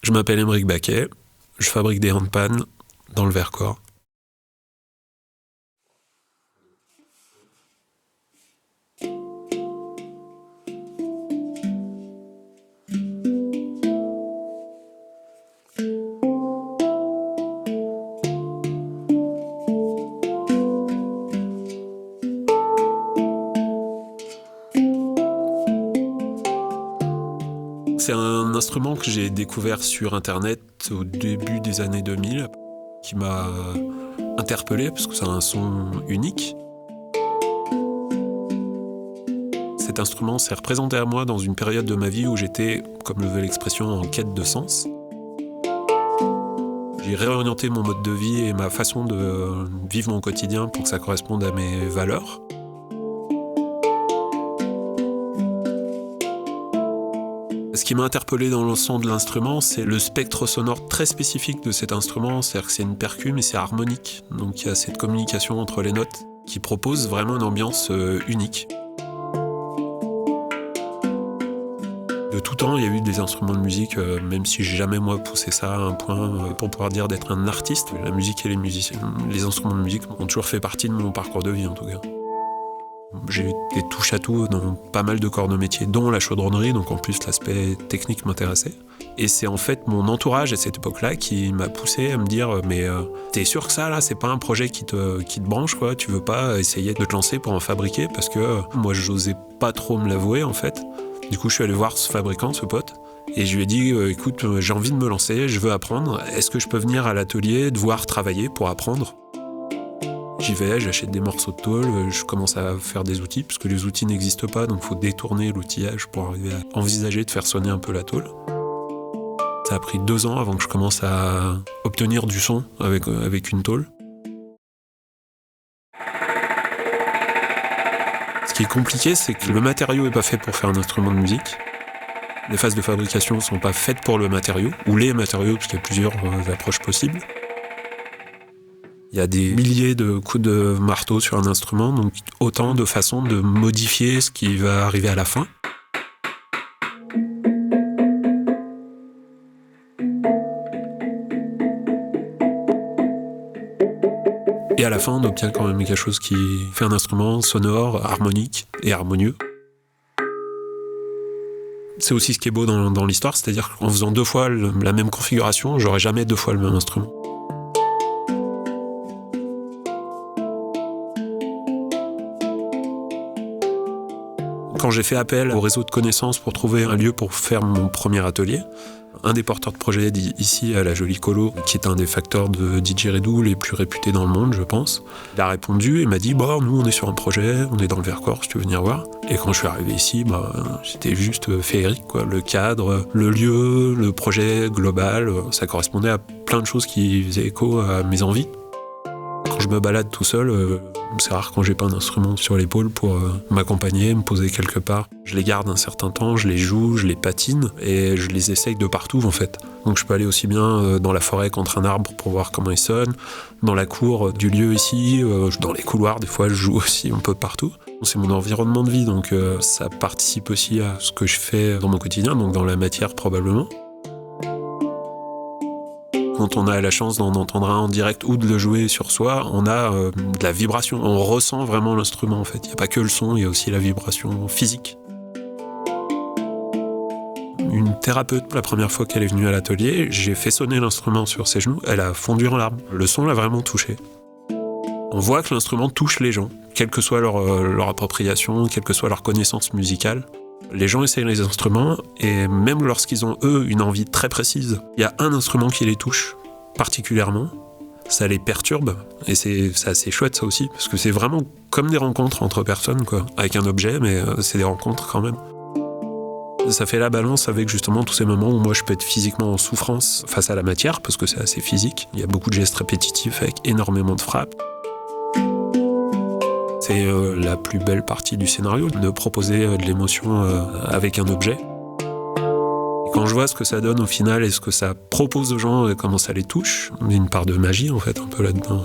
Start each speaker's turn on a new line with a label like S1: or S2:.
S1: Je m'appelle Aymeric Baquet, je fabrique des handpans dans le Vercors. C'est un instrument que j'ai découvert sur Internet au début des années 2000, qui m'a interpellé parce que c'est un son unique. Cet instrument s'est représenté à moi dans une période de ma vie où j'étais, comme le veut l'expression, en quête de sens. J'ai réorienté mon mode de vie et ma façon de vivre mon quotidien pour que ça corresponde à mes valeurs. Ce qui m'a interpellé dans le son de l'instrument, c'est le spectre sonore très spécifique de cet instrument. C'est-à-dire que c'est une percu, mais c'est harmonique. Donc il y a cette communication entre les notes qui propose vraiment une ambiance unique. De tout temps, il y a eu des instruments de musique, même si j'ai jamais moi poussé ça à un point pour pouvoir dire d'être un artiste. La musique et les musiciens, les instruments de musique ont toujours fait partie de mon parcours de vie en tout cas. J'ai eu des touches à tout dans pas mal de corps de métier, dont la chaudronnerie, donc en plus l'aspect technique m'intéressait. Et c'est en fait mon entourage à cette époque-là qui m'a poussé à me dire mais t'es sûr que ça là, c'est pas un projet qui te branche quoi, tu veux pas essayer de te lancer pour en fabriquer, parce que moi j'osais pas trop me l'avouer en fait. Du coup je suis allé voir ce fabricant, ce pote, et je lui ai dit écoute, j'ai envie de me lancer, je veux apprendre, est-ce que je peux venir à l'atelier, devoir travailler pour apprendre ? J'y vais, j'achète des morceaux de tôle, je commence à faire des outils, parce que les outils n'existent pas, donc il faut détourner l'outillage pour arriver à envisager de faire sonner un peu la tôle. Ça a pris 2 ans avant que je commence à obtenir du son avec une tôle. Ce qui est compliqué, c'est que le matériau n'est pas fait pour faire un instrument de musique. Les phases de fabrication ne sont pas faites pour le matériau, ou les matériaux, parce qu'il y a plusieurs approches possibles. Il y a des milliers de coups de marteau sur un instrument, donc autant de façons de modifier ce qui va arriver à la fin. Et à la fin, on obtient quand même quelque chose qui fait un instrument sonore, harmonique et harmonieux. C'est aussi ce qui est beau dans l'histoire, c'est-à-dire qu'en faisant 2 fois la même configuration, j'aurais jamais 2 fois le même instrument. Quand j'ai fait appel au réseau de connaissances pour trouver un lieu pour faire mon premier atelier, un des porteurs de projet ici à la Jolie Colo, qui est un des facteurs de didgeridoo les plus réputés dans le monde, je pense, il a répondu et m'a dit nous on est sur un projet, on est dans le Vercors, si tu veux venir voir. Et quand je suis arrivé ici, c'était juste féerique, quoi. Le cadre, le lieu, le projet global, ça correspondait à plein de choses qui faisaient écho à mes envies. Quand je me balade tout seul, c'est rare quand j'ai pas un instrument sur l'épaule pour m'accompagner, me poser quelque part. Je les garde un certain temps, je les joue, je les patine et je les essaye de partout en fait. Donc je peux aller aussi bien dans la forêt contre un arbre pour voir comment ils sonnent, dans la cour du lieu ici, dans les couloirs des fois je joue aussi un peu partout. C'est mon environnement de vie, donc ça participe aussi à ce que je fais dans mon quotidien, donc dans la matière probablement. Quand on a la chance d'en entendre un en direct ou de le jouer sur soi, on a de la vibration. On ressent vraiment l'instrument en fait. Il n'y a pas que le son, il y a aussi la vibration physique. Une thérapeute, la première fois qu'elle est venue à l'atelier, j'ai fait sonner l'instrument sur ses genoux, elle a fondu en larmes. Le son l'a vraiment touchée. On voit que l'instrument touche les gens, quelle que soit leur appropriation, quelle que soit leur connaissance musicale. Les gens essayent les instruments et même lorsqu'ils ont, eux, une envie très précise, il y a un instrument qui les touche particulièrement, ça les perturbe et c'est assez chouette ça aussi, parce que c'est vraiment comme des rencontres entre personnes, quoi, avec un objet, mais c'est des rencontres quand même. Ça fait la balance avec justement tous ces moments où moi je peux être physiquement en souffrance face à la matière, parce que c'est assez physique. Il y a beaucoup de gestes répétitifs avec énormément de frappes. C'est la plus belle partie du scénario, de proposer de l'émotion avec un objet. Et quand je vois ce que ça donne au final et ce que ça propose aux gens et comment ça les touche, il y a une part de magie en fait un peu là-dedans.